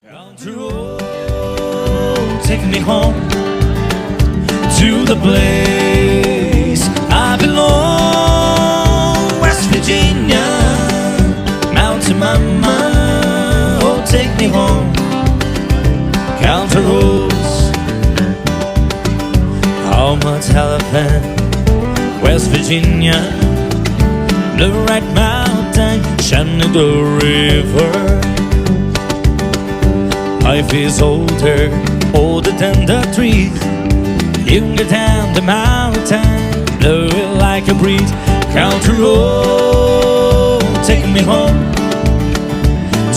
Country road, take me home to the place I belong, West Virginia, Mountain Mama, oh take me home. Country roads, Alma, Telephone, West Virginia, Blue Red Mountain, Shenandoah River. Life is older than the trees. You can get down the mountain, blow it like a breeze. Country road, take me home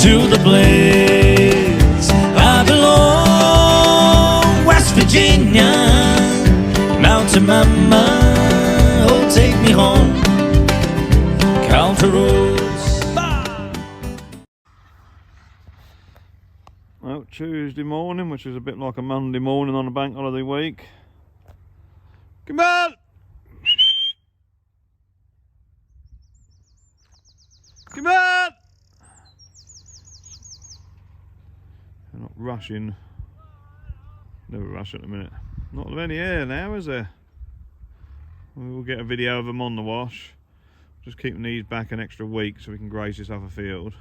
to the place I belong, West Virginia, Mountain Mama, oh take me home. Country roads. Well, Tuesday morning, which is a bit like a Monday morning on a bank holiday week. Come on! Come on! They're not rushing. Never rush at the minute. Not of any air now, is there? We'll get a video of them on the wash. Just keeping these back an extra week so we can graze this other field.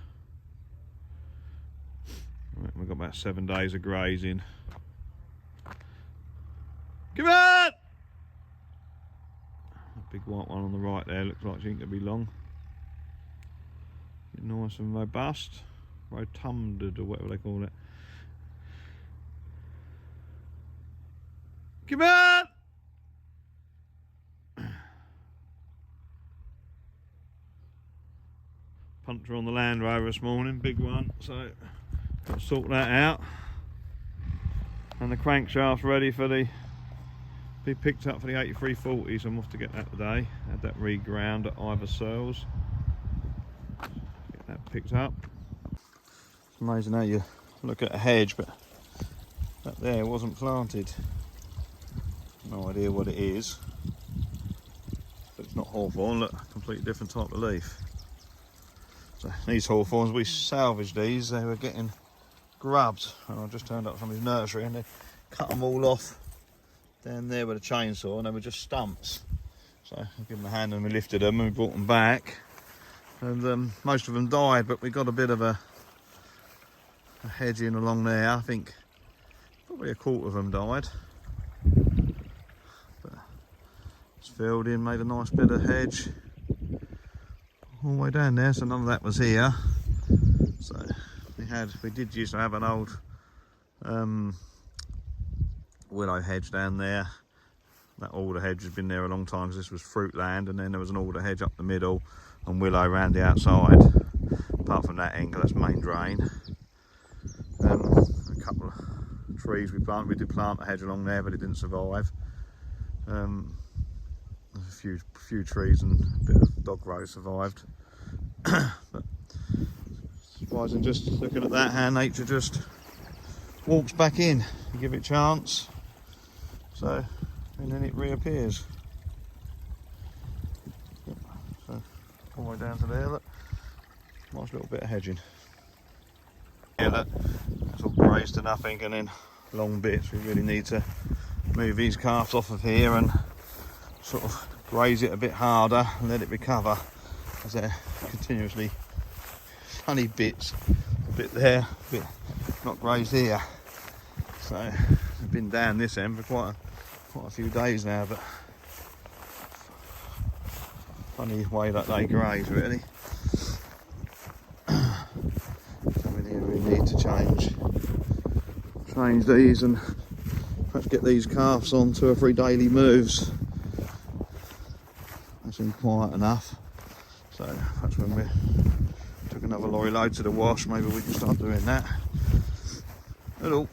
Right, we've got about 7 days of grazing. Come on! That big white one on the right there looks like she ain't gonna be long. Nice and robust, rotunded or whatever they call it. Come on! Puncher on the Land Rover this morning, big one, so got to sort that out. And the crankshaft's ready for the be picked up for the 8340, so I'm off to get that today. Had that reground at either cells. Get that picked up. It's amazing how you look at a hedge, but that there wasn't planted. No idea what it is. But it's not hawthorn, look, completely different type of leaf. So these hawthorns, we salvaged these, they were getting grubbed. And I just turned up from his nursery and they cut them all off down there with a chainsaw, and they were just stumps. So I gave them a hand and we lifted them and we brought them back. And most of them died, but we got a bit of a hedge in along there. I think probably a quarter of them died. But it's filled in, made a nice bit of hedge all the way down there, so none of that was here. So we did used to have an old willow hedge down there. That alder hedge has been there a long time because this was fruit land, and then there was an alder hedge up the middle and willow around the outside. Apart from that angle, that's main drain. A couple of trees we planted. We did plant a hedge along there, but it didn't survive. A few trees and a bit of dog row survived. But surprising, just looking at that, how nature just walks back in. You give it a chance, so and then it reappears. So all the way down to there, look, nice little bit of hedging. Yeah, look, that's all grazed to nothing, and then long bits. We really need to move these calves off of here and sort of graze it a bit harder and let it recover, as they're continuously funny bits, a bit there, a bit not grazed here. So I've been down this end for quite a few days now, but funny way that they graze really. So we really need to change these and perhaps get these calves on 2 or 3 daily moves. That's been quiet enough, so perhaps when we took another lorry load to the wash, maybe we can start doing that. Hello.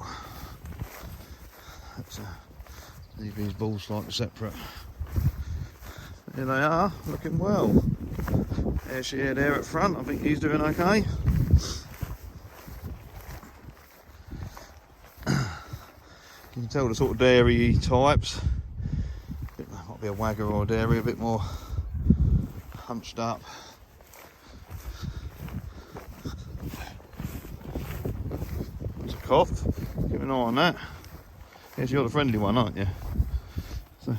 Let's leave these balls slightly separate. Here they are, looking well. There's she there at front, I think he's doing okay. You can tell the sort of dairy types. Might be a wagger or a dairy, a bit more hunched up. coughed. Keep an eye on that. Yes, you're the friendly one, aren't you? So, I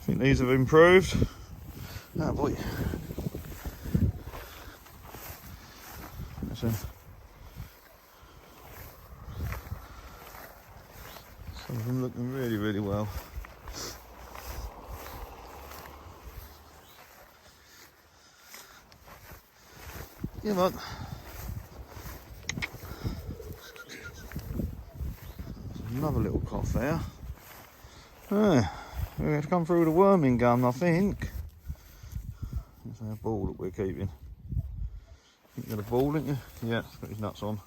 think these have improved. Oh boy. That's some of them looking really, really well. Yeah, man. Another little cough there. We're going to come through the worming gun, I think. That's our ball that we're keeping. You got a ball, didn't you? Yeah, it's got his nuts on.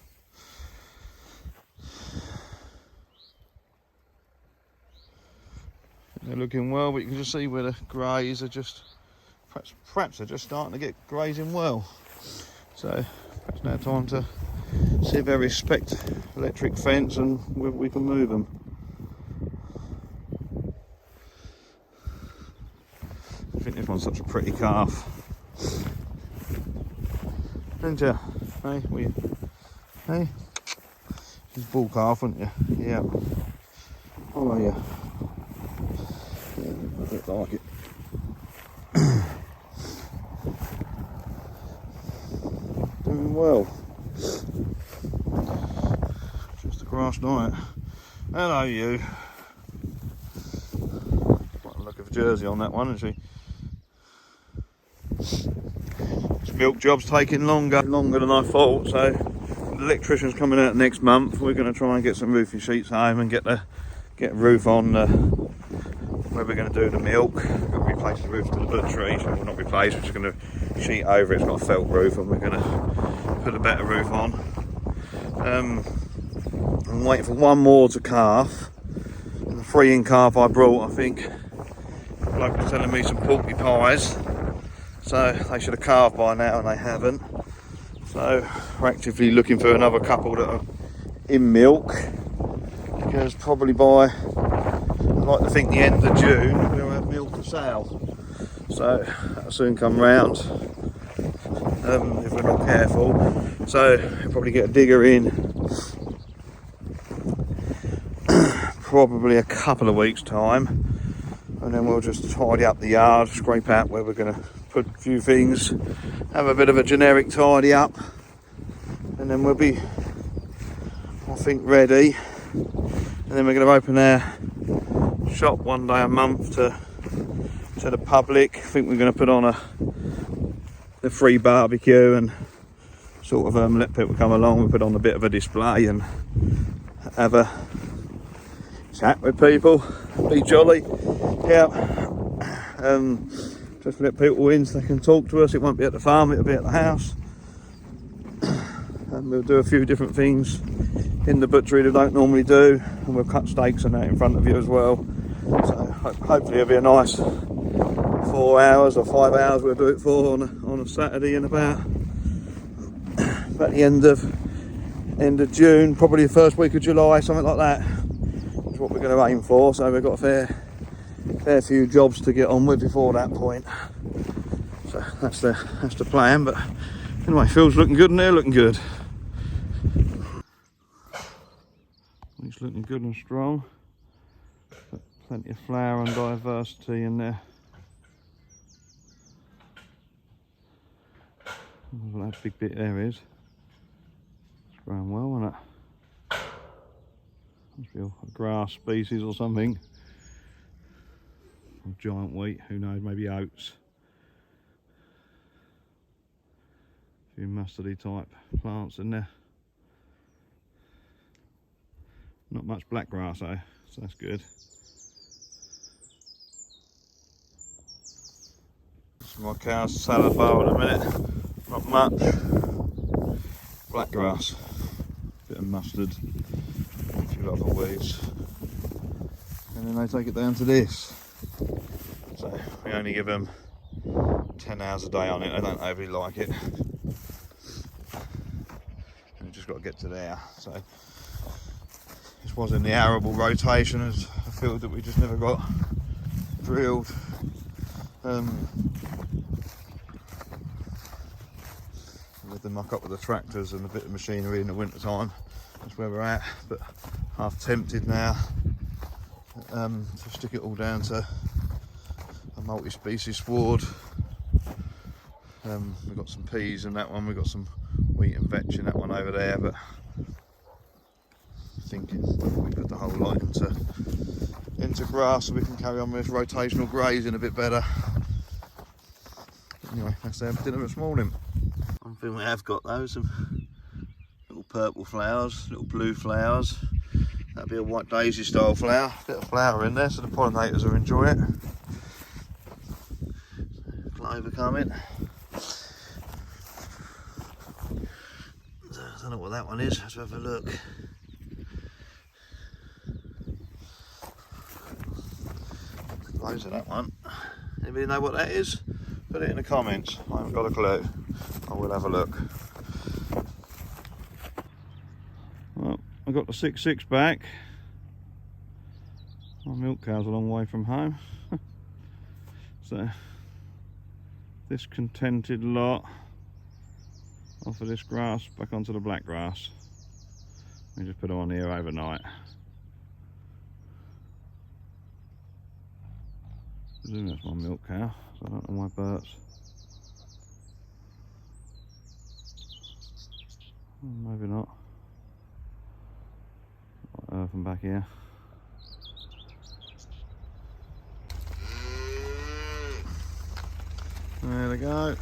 They're looking well, but you can just see where the greys are just, perhaps they're just starting to get grazing well. So it's now time to see if they respect electric fence and we can move them. I think this one's such a pretty calf. Isn't you? Hey, hey? She's bull calf, aren't you? Yeah. How are you? Yeah, I don't like it. Doing well. Just a grass diet. Hello, you. Quite a look of a jersey on that one, isn't she? This milk job's taking longer than I thought, so the electrician's coming out next month. We're going to try and get some roofing sheets home and get a roof on where we're going to do the milk. We're going to replace the roof to the butchery. Well, not replace, we're just going to sheet over it. It's got a felt roof and we're going to put a better roof on. I'm waiting for one more to calf. And the 3-in calf I brought, I think, the bloke was telling me some porcupines. So they should have calved by now and they haven't. So we're actively looking for another couple that are in milk. Because probably by, I'd like to think, the end of June, we'll have milk to sale. So that'll soon come round, if we're not careful. So we'll probably get a digger in probably a couple of weeks' time. And then we'll just tidy up the yard, scrape out where we're going to put a few things, have a bit of a generic tidy up. And then we'll be, I think, ready. And then we're going to open our shop one day a month to the public. I think we're going to put on a free barbecue and sort of let people come along. We'll put on a bit of a display and have a chat with people, be jolly. Yeah, just let people in so they can talk to us. It won't be at the farm, it'll be at the house. And we'll do a few different things in the butchery that we don't normally do, and we'll cut steaks and that in front of you as well. So hopefully it'll be a nice 4 hours or 5 hours we'll do it for on a Saturday and about the end of June, probably the first week of July, something like that is what we're going to aim for. So we've got a fair few jobs to get on with before that point. So that's the plan. But anyway, Phil's looking good and they're looking good. It's looking good and strong. Got plenty of flower and diversity in there. Well, that big bit there is. It's growing well, isn't it? Must be a grass species or something. Or giant wheat, who knows, maybe oats. A few mustardy type plants in there. Not much black grass though, so that's good. This is my cow's salad bowl in a minute. Not much. Black grass, bit of mustard, a few other weeds. And then they take it down to this. So we only give them 10 hours a day on it, they don't overly like it. And we've just got to get to there. So this was in the arable rotation as a field that we just never got drilled. With the muck up with the tractors and a bit of machinery in the winter time, that's where we're at. But half tempted now to stick it all down to a multi-species sward. We've got some peas in that one, we've got some wheat and vetch in that one over there, but thinking we put the whole lot into grass so we can carry on with rotational grazing a bit better. Anyway, that's our dinner this morning. One thing we have got though, some little purple flowers, little blue flowers. That'll be a white daisy style flower. Bit of flower in there so the pollinators will enjoy it. Clover coming. I don't know what that one is, let's have a look. Close of that one. Anybody know what that is? Put it in the comments. I haven't got a clue. I will have a look. Well, I got the 6.6 back. My milk cow's a long way from home. So this contented lot off of this grass back onto the black grass. We just put them on here overnight. I presume that's my milk cow, so I don't know why birds. Maybe not. Earth and back here. There they go.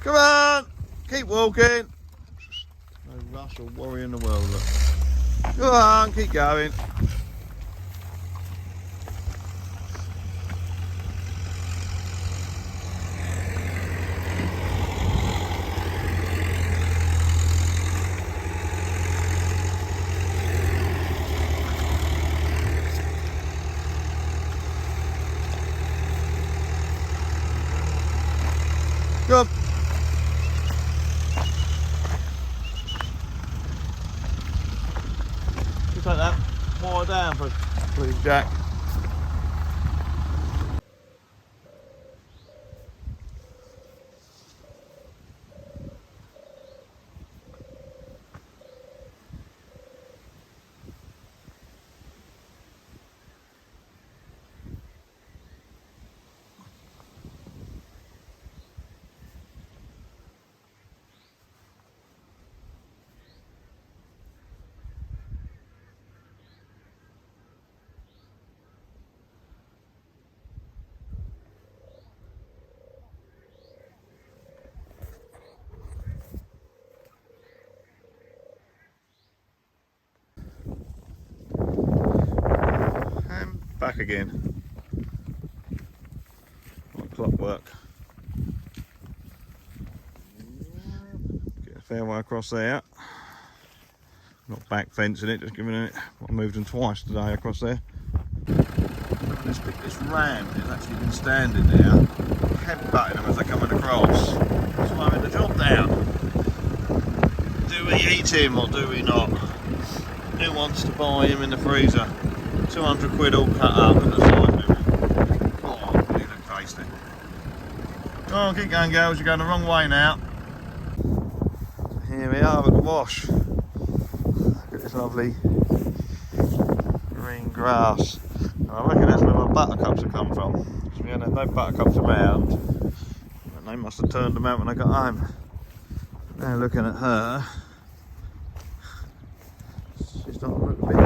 Come on! Keep walking! No rush or worry in the world, look. Go on, keep going. Go on. Just like that. More down, please, Jack. Back again. Like clockwork. Get a fair way across there. Not back fencing it, just giving it. I moved them twice today across there. This ram has actually been standing there, headbutting them as they're coming across, slowing the job down. Do we eat him or do we not? Who wants to buy him in the freezer? 200 quid all cut up at the side limit. Oh, they look tasty. Oh, keep going, girls, you're going the wrong way now. Here we are at the wash. Look at this lovely green grass. And I reckon that's where my buttercups have come from. Because we had no buttercups around. And they must have turned them out when I got home. Now looking at her, she's not looking a bit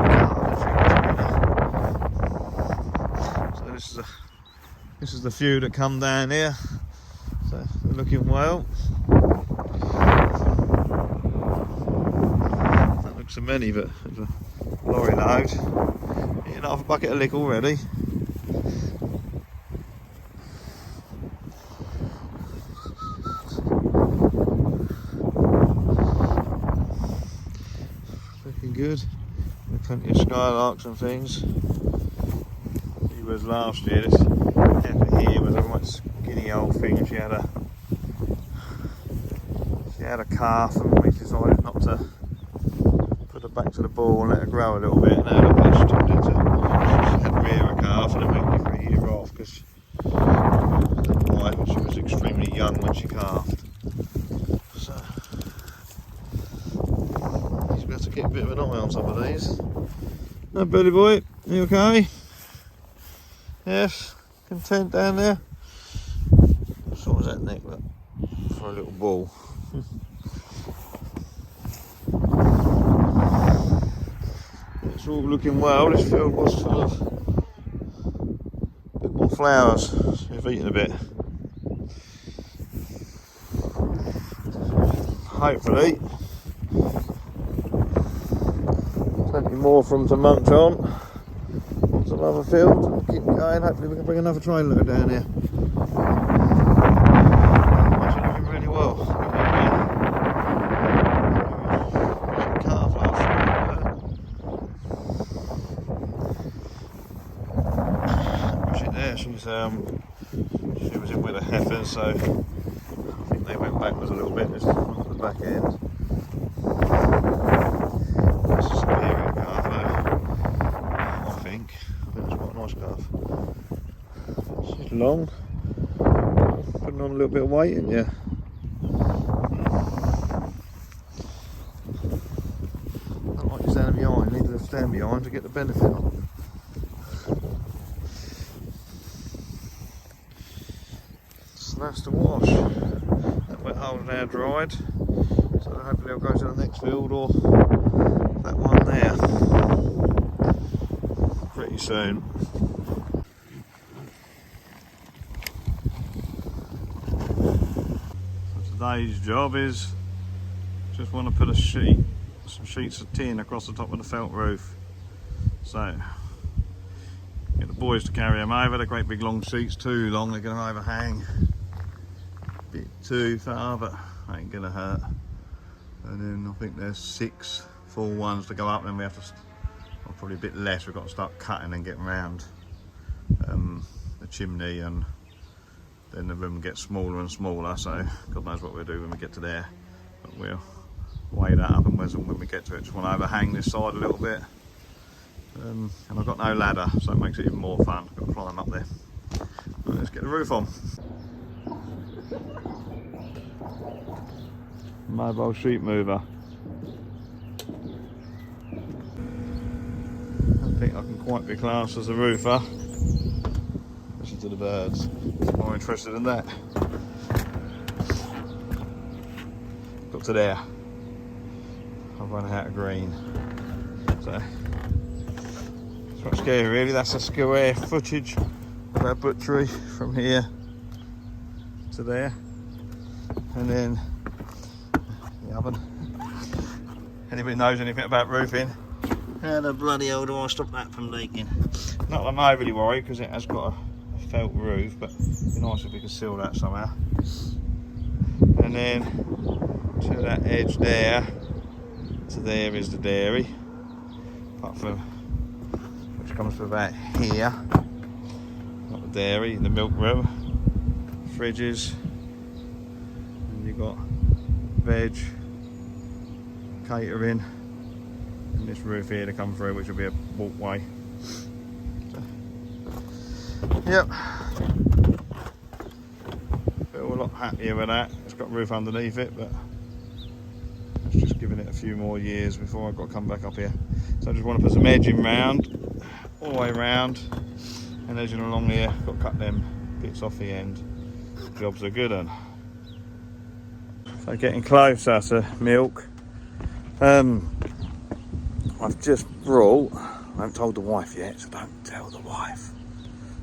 So this is the few that come down here. So they're looking well. Don't look so many, but there's a lorry load. Eating half a bucket of lick already. Looking good. There are plenty of skylarks and things. Was last year. This heifer here was a much skinny old thing. She had a calf, and we decided not to put her back to the ball and let her grow a little bit. And now look, she turned into, she had rear a calf, and then we gave her a year off because she was extremely young when she calved. So keep a bit of an eye on some of these. Now, Billy boy, you okay? Yes, content down there? So was that neck, look, for a little ball. It's all looking well. This field was full of a bit more flowers, so we've eaten a bit. Hopefully, plenty more for them to munch on. Lots of other field. Keep going. Hopefully, we can bring another train loader down here. It's looking really well. Calf last night. There, she was in with a heifer, so I think they went backwards a little bit. This one's the back end. That's a superior calf, I think it's quite a nice calf. She's long, putting on a little bit of weight, isn't you? Not like you standing behind, you need to stand behind to get the benefit of it. So that's the wash. That wet hole now dried, so hopefully I'll go to the next field or that one there pretty soon. So today's job is just want to put some sheets of tin across the top of the felt roof. So get the boys to carry them over. They're great big long sheets, too long, they're going to overhang. Bit too far, but ain't gonna hurt. And then I think there's 6 full ones to go up, and we have to, or probably a bit less, we've got to start cutting and getting round the chimney, and then the room gets smaller and smaller, so God knows what we'll do when we get to there, but we'll weigh that up, and when we get to it, just want to overhang this side a little bit. And I've got no ladder, so it makes it even more fun. I've got to climb up there. Right, let's get the roof on. Mobile sheet mover. I think I can quite be classed as a roofer. Listen to the birds. I'm more interested in that. Got to there. I've run out of green. So it's quite scary really. That's a square footage of our butchery from here to there. And then the oven. Anybody knows anything about roofing? How the bloody hell do I stop that from leaking? Not that I'm overly worried because it has got a felt roof, but it'd be nice if we could seal that somehow. And then to that edge there, to there is the dairy, apart from which comes to about here. Not the dairy, the milk room, fridges, and you've got veg, catering, and this roof here to come through, which will be a walkway. So, yep, feel a lot happier with that. It's got a roof underneath it, but it's just giving it a few more years before I've got to come back up here. So I just want to put some edging round, all the way round, and edging along here. Got to cut them bits off the end. Jobs are good one. So getting closer to milk. I've just brought, I haven't told the wife yet, so don't tell the wife.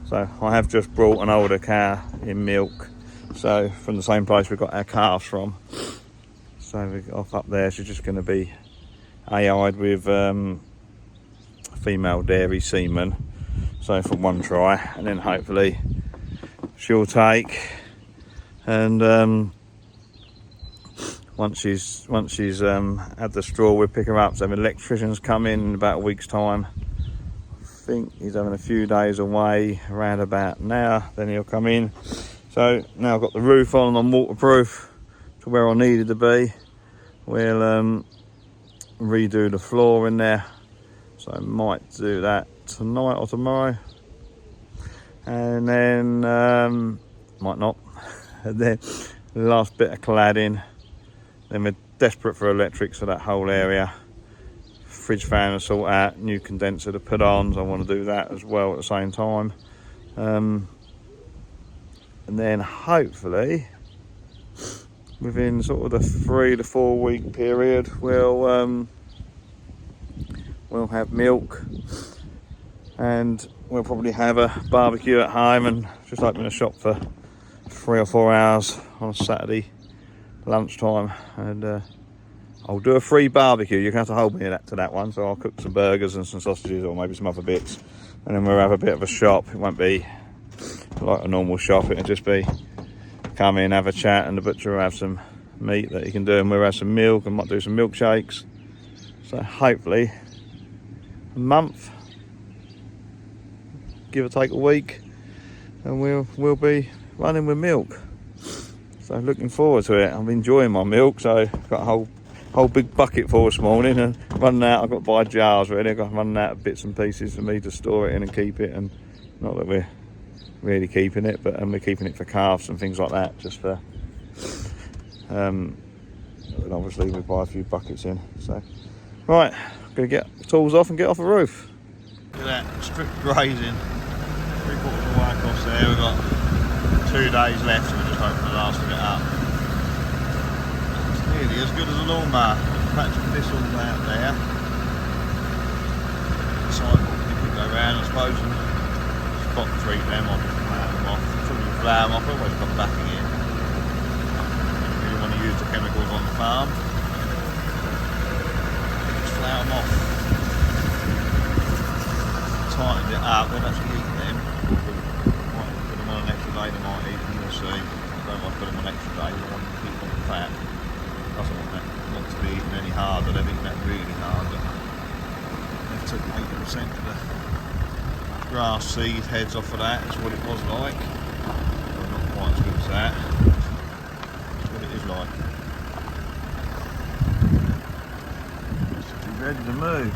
So I have just brought an older cow in milk. So from the same place we got our calves from. So we got off up there, she's just going to be AI'd with female dairy semen. So for one try, and then hopefully she'll take, and once she's had the straw, we'll pick her up. So the electrician's come in about a week's time. I think he's having a few days away around about now, then he'll come in. So now I've got the roof on and I'm waterproof to where I needed to be. We'll redo the floor in there, so I might do that tonight or tomorrow, and then might not. And then the last bit of cladding. Then we're desperate for electrics for that whole area, fridge fan to sort out, new condenser to put on, so I want to do that as well at the same time. And then hopefully within sort of the 3 to 4 week period we'll have milk, and we'll probably have a barbecue at home and just open a shop for 3 or 4 hours on a Saturday lunchtime, and I'll do a free barbecue. You're going to have to hold me to that one, so I'll cook some burgers and some sausages or maybe some other bits, and then we'll have a bit of a shop. It won't be like a normal shop, it'll just be come in, have a chat, and the butcher will have some meat that he can do, and we'll have some milk and might do some milkshakes. So hopefully a month, give or take a week, and we'll be running with milk. So looking forward to it. I'm enjoying my milk, so got a whole big bucket full this morning, and running out. I've got to buy jars really. I've got running out of bits and pieces for me to store it in and keep it, and not that we're really keeping it, but we're keeping it for calves and things like that, just for and obviously we buy a few buckets in. So right, I'm gonna get the tools off and get off the roof. Look at that, strip grazing, 3/4 of the way across there. We've got 2 days left, so we're just hoping the last of it up. It's nearly as good as a lawnmower. Patch of thistles out there. Sidewalk you could go round, I suppose, and spot treat them on, flower them off. Until you flower them off, I always come back again. Don't really want to use the chemicals on the farm. Just flower them off. Tightened it up, they'll actually eat them. Might put them on an extra day, they might eat them, we'll see. I don't want to put them on extra day, I want them to keep them fat. Doesn't want that not to be eaten any harder, they've eaten that really hard. They've took 80% of the grass seed heads off of that. That's what it was like. Well, not quite as good as that. That's what it is like. She's ready to move.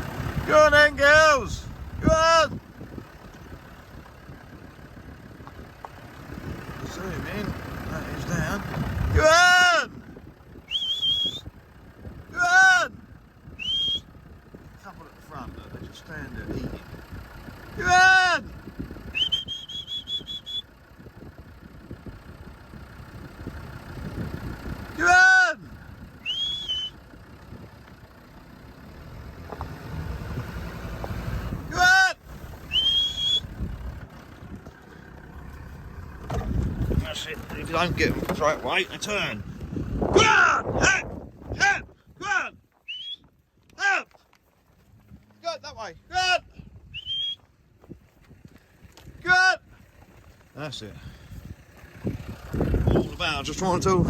Go on then, girls! Go on! Zoom in. That is down. Go on! Go on! A couple at the front that they just stand there eating. Go on! Go on! Go on! That's it. If you don't get them straight away, they turn. Go on! Head! Head! Go on! Out! Go that way. Go on! Good. That's it. All about just trying to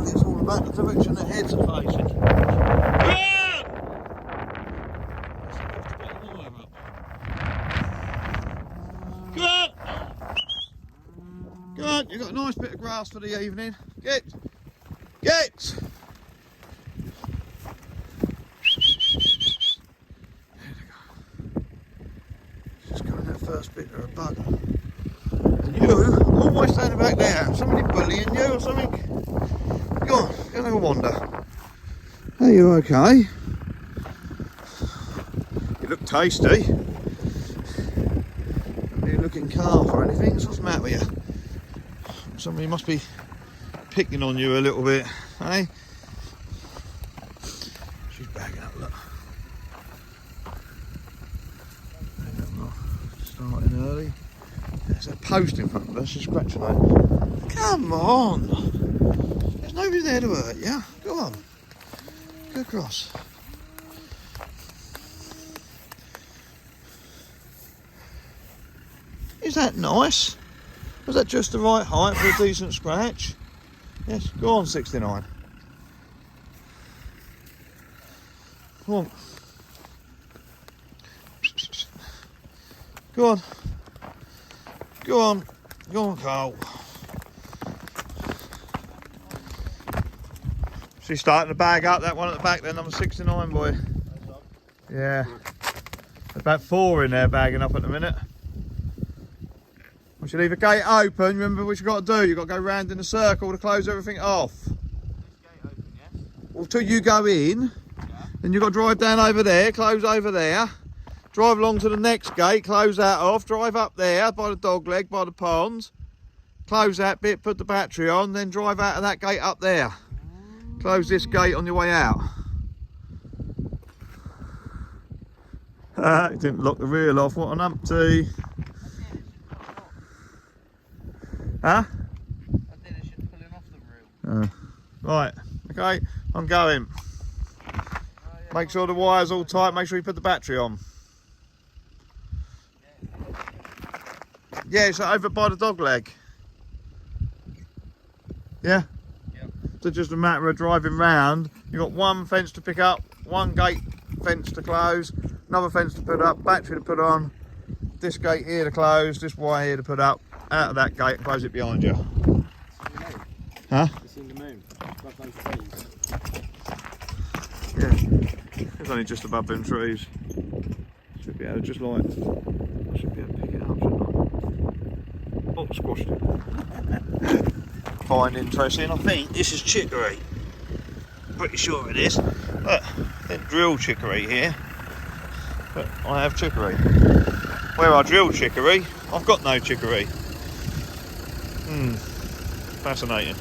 it's all about the direction the heads are facing. Good. Good. Good. You've got a nice bit of grass for the evening. Get. First bit of a bugger. And you, always standing back there. Somebody bullying you or something? Go on, go and have a wander. Are you okay? You look tasty. You're looking calm or anything. What's the matter with you? Somebody must be picking on you a little bit, eh? She's bagging up, look. Starting early. There's a post in front of us, she's scratching it. Come on! There's nobody there to hurt you. Go on. Go across. Is that nice? Was that just the right height for a decent scratch? Yes, go on 69. Come on. Go on. Go on. Go on, Carl. She's starting to bag up, that one at the back there, number 69, boy. Yeah. There's about 4 in there bagging up at the minute. We should leave the gate open. Remember what you've got to do? You've got to go round in a circle to close everything off. Gate open, yeah? Well, till you go in, Then you've got to drive down over there, close over there. Drive along to the next gate, close that off. Drive up there by the dog leg, by the ponds. Close that bit, put the battery on, then drive out of that gate up there. Close this gate on your way out. It didn't lock the reel off, what an umpty. Huh? I did, it should pull him off the reel. Right, okay, I'm going. Make sure the wire's all tight, make sure you put the battery on. Yeah, it's over by the dog leg. Yeah? Yep. So just a matter of driving round. You've got one fence to pick up, one gate fence to close, another fence to put up, battery to put on, this gate here to close, this wire here to put up, out of that gate and close it behind you. Huh? It's in the moon. Like those trees. Yeah. It's only just above them trees. Should be able to just like, I should be able to pick it up, shouldn't I? Oh, squashed it. Fine, interesting. I think this is chicory. Pretty sure it is. Look, didn't drill chicory here, but I have chicory. Where I drill chicory, I've got no chicory. Fascinating.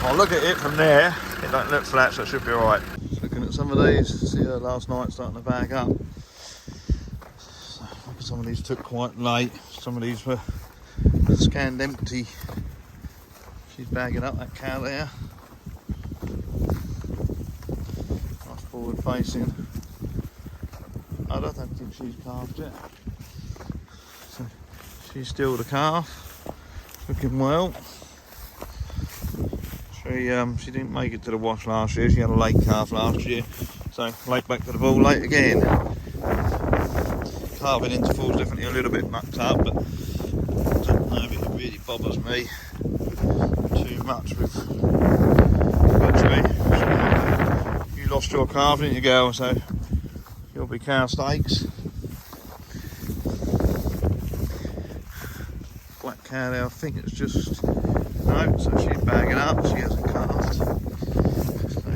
I'll look at it from there. It don't look flat, so it should be alright. Looking at some of these, see her last night starting to bag up. Some of these took quite late, some of these were scanned empty. She's bagging up that cow there. Nice forward facing. I don't think she's calved yet. So she's still the calf, looking well. She didn't make it to the wash last year, she had a late calf last year, so late back to the bull, late again. Calving interval's definitely a little bit mucked up, but I don't know if it really bothers me too much with battery. You lost your calf, didn't you, girl? So you'll be cow steaks. Black cow there, I think it's just no, so she's bagging up, she hasn't calved. So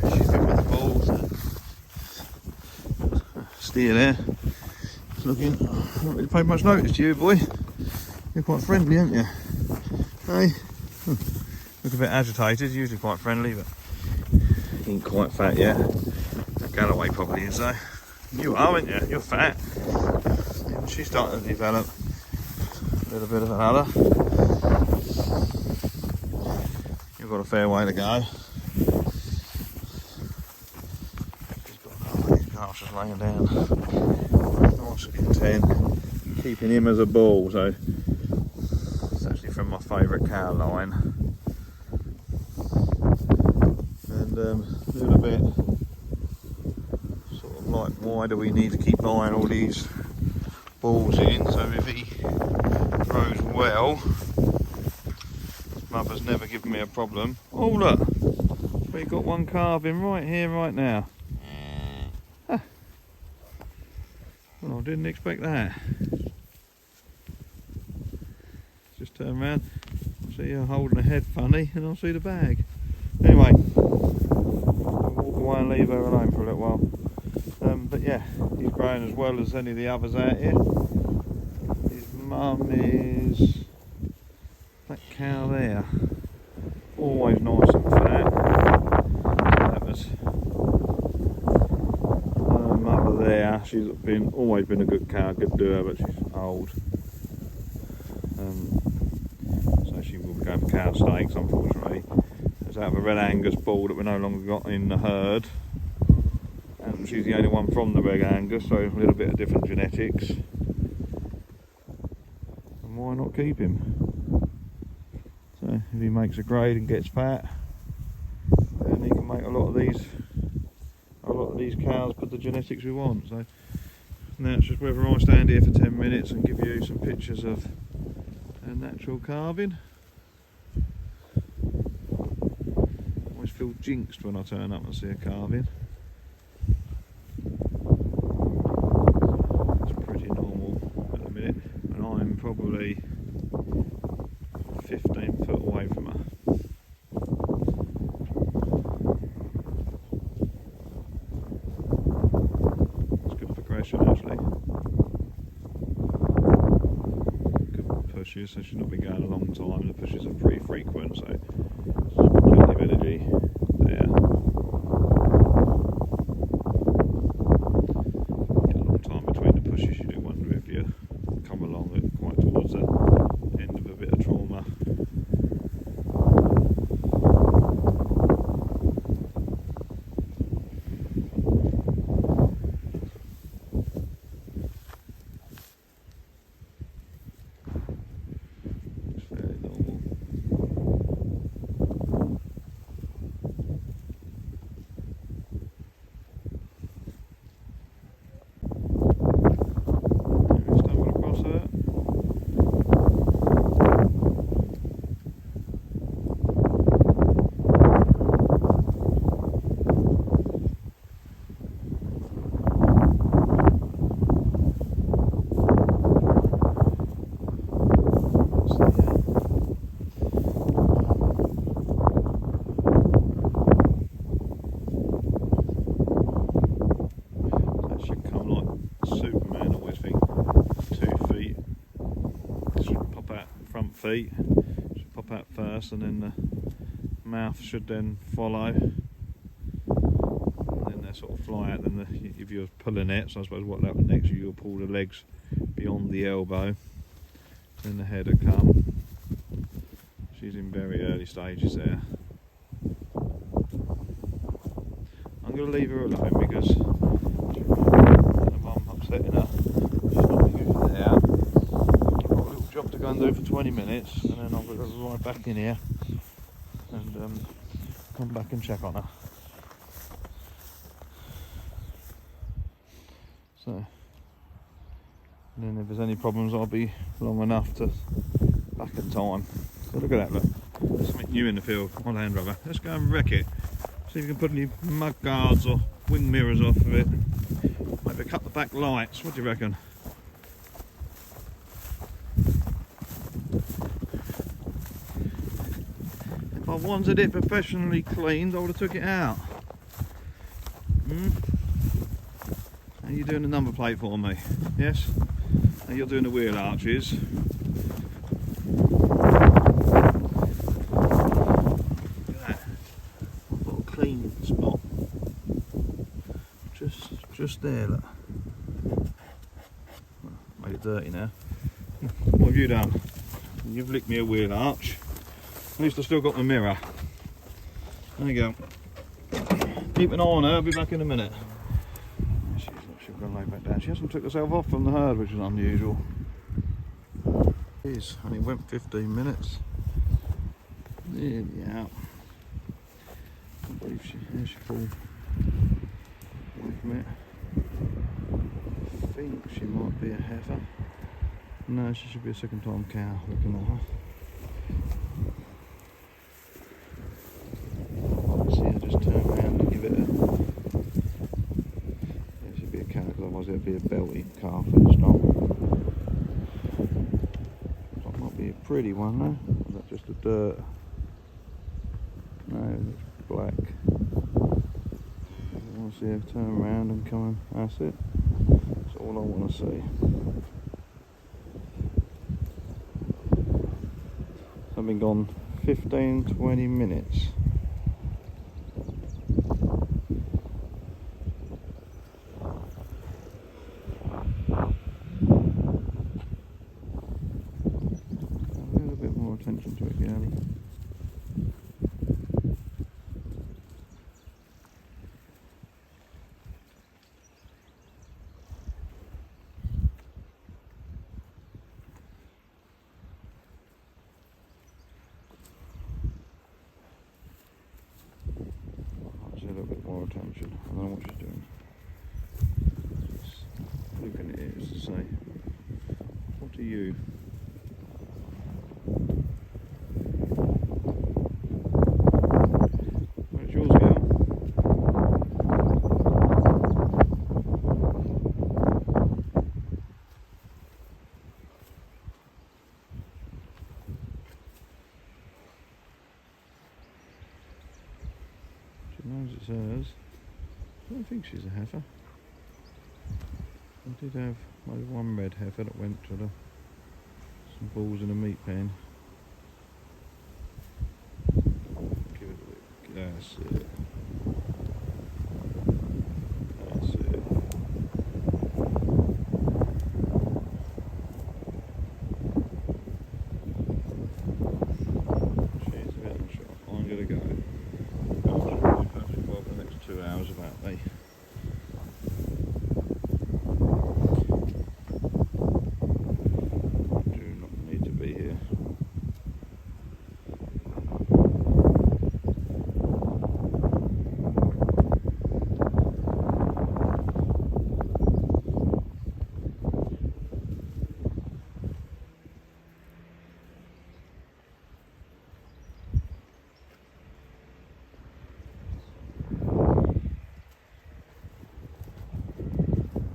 she's been with the bulls. Steer there. Looking, I haven't really paid much notice to you, boy. You're quite friendly, aren't you? Hey? Look a bit agitated, usually quite friendly, but he ain't quite fat yet. Galloway probably is though. You are, aren't you? You're fat. She's starting to develop a little bit of an udder. You've got a fair way to go. She's got a couple of these calves just laying down. Nice looking 10. Keeping him as a bull, so it's actually from my favourite cow line. And a little bit sort of like, why do we need to keep buying all these bulls in? So if he grows well, his mother's never given me a problem. Oh look, we've got one calving right here, right now. Huh. Well, I didn't expect that. Just turn around, I'll see her holding her head funny, and I'll see the bag. Anyway, I'll walk away and leave her alone for a little while. But yeah, he's growing as well as any of the others out here. His mum is that cow there, always nice and fat. That was her mother there. She's always been a good cow, good doer, but she's old. So she will be going for cow steaks, unfortunately. It's out of a red Angus bull that we no longer got in the herd. And she's the only one from the red Angus, so a little bit of different genetics. And why not keep him? So if he makes a grade and gets fat, then he can make a lot of these cows put the genetics we want. So now it's just whether I stand here for 10 minutes and give you some pictures of a natural calving. I always feel jinxed when I turn up and see a calving. It's pretty normal at the minute, and I'm probably 15 foot pushes, so she's not been going a long time. The pushes are pretty frequent, so plenty of energy there. Get a long time between the pushes. You do wonder if you come along at quite towards the end of a bit of trauma. Feet should pop out first, and then the mouth should then follow, and then they sort of fly out. Then if you're pulling it, so I suppose what happens next, you'll pull the legs beyond the elbow, then the head will come. She's in very early stages there. I'm going to leave her alone because I'm upsetting her. She's not usually there. Job to go and do for 20 minutes, and then I'll be right back in here and come back and check on her. So, and then if there's any problems, I'll be long enough to back in time. So look at that, look. There's something new in the field on Land Rover. Let's go and wreck it. See if we can put any mud guards or wing mirrors off of it. Maybe cut the back lights. What do you reckon? If I wanted it professionally cleaned, I would have took it out. And you're doing the number plate for me, yes? And you're doing the wheel arches. Look at that. Little clean spot. Just there, look. Made it dirty now. What have you done? You've licked me a wheel arch. At least I've still got my mirror. There you go. Keep an eye on her, I'll be back in a minute. She's going to lay back down. She hasn't took herself off from the herd, which is unusual. It is, and it went 15 minutes. Nearly out. I believe there's she pulled away from it. I think she might be a heifer. No, she should be a second time cow, looking at her. See, I just turn around and give it a... It should be a cow, because otherwise it'd be a belty calf, and it's not. That might be a pretty one though. Is that just a dirt? No, it's black. I want to see her turn around and come and... That's it. That's all I want to see. I've been gone 15-20 minutes. Attention to it, Gally. I'll see a little bit more attention. I don't know what she's doing. Just looking at it to say, what are you? Knows it's hers. I don't think she's a heifer. I did have maybe one red heifer that went to the balls in a meat pen. Give it a bit. That's it. That's it. She's getting shot. I'm gonna go. Perhaps for the next 2 hours about me. Do not need to be here.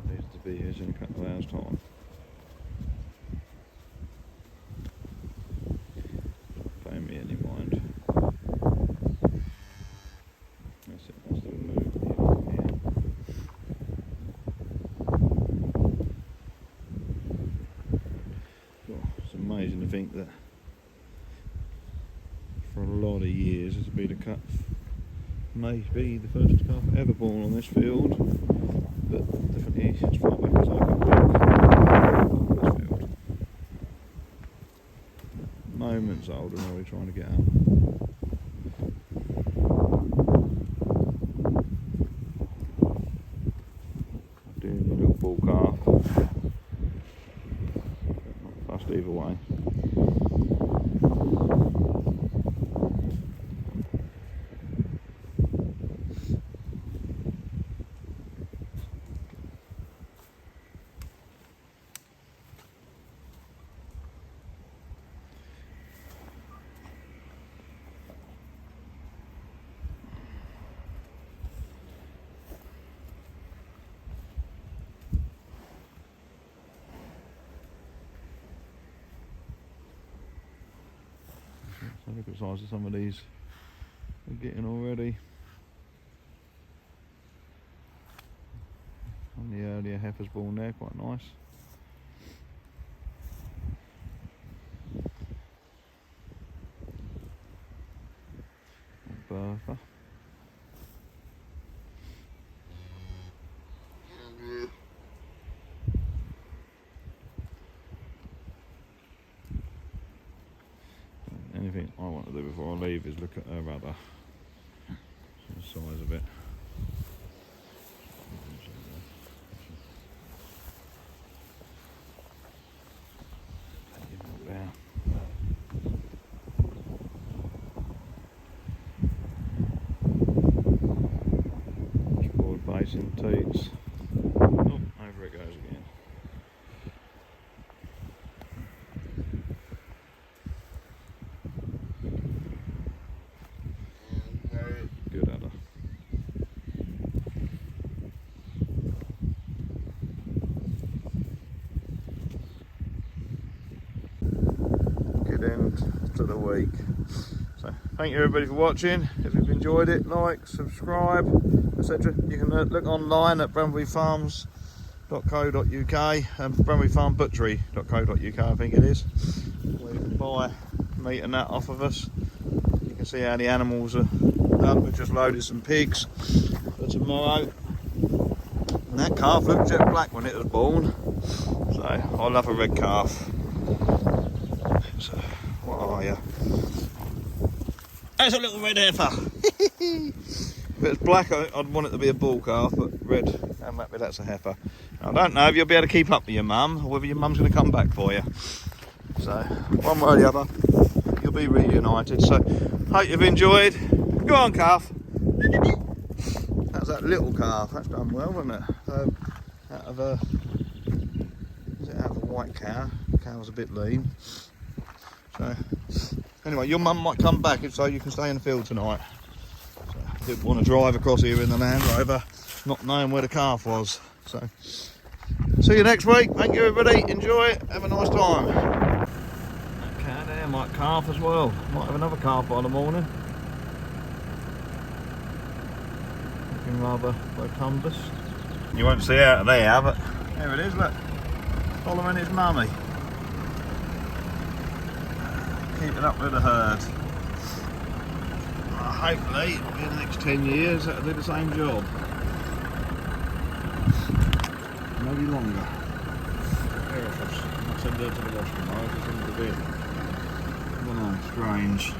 Needs to be here in a couple of hours' time. Pay me any mind. That's it, that's the move here. Oh, it's amazing to think that for a lot of years this will be the calf, maybe the first calf ever born on this field, but definitely as far back as I can look on this field. Moments old and already trying to get out. Doing a little bull calf. Not fussed either way. So look at the size of some of these we're getting already. And the earlier heifers born there, quite nice. Bertha. Anything I want to do before I leave is look at her rudder. The size of it. Forward facing teats. Oh, over it goes again. Good at her. Good end to the week. So thank you everybody for watching. If you've enjoyed it, like, subscribe, etc. You can look online at branburyfarms.co.uk and branburyfarmbutchery.co.uk, I think it is, where you can buy meat and that off of us. You can see how the animals are done. We've just loaded some pigs for tomorrow. And that calf looked jet black when it was born. So I love a red calf. So what are you? That's a little red heifer. If it's black, I'd want it to be a bull calf, but red, I'm happy that's a heifer. Now, I don't know if you'll be able to keep up with your mum, or whether your mum's going to come back for you. So, one way or the other, you'll be reunited. So, hope you've enjoyed. Go on, calf. That was that little calf. That's done well, wasn't it? Out of a white cow. The cow was a bit lean. So, anyway, your mum might come back, if so you can stay in the field tonight. So, I didn't want to drive across here in the Land Rover, not knowing where the calf was. So, see you next week. Thank you everybody. Enjoy it. Have a nice time. That cow there might calf as well. Might have another calf by the morning. Looking rather rotundous. You won't see out of there, but there it is, look. Following his mummy. keeping up with the herd. Hopefully, in the next 10 years, that'll do the same job. Maybe longer. I'll send her to the wash tomorrow, just a little bit. I don't know, strange.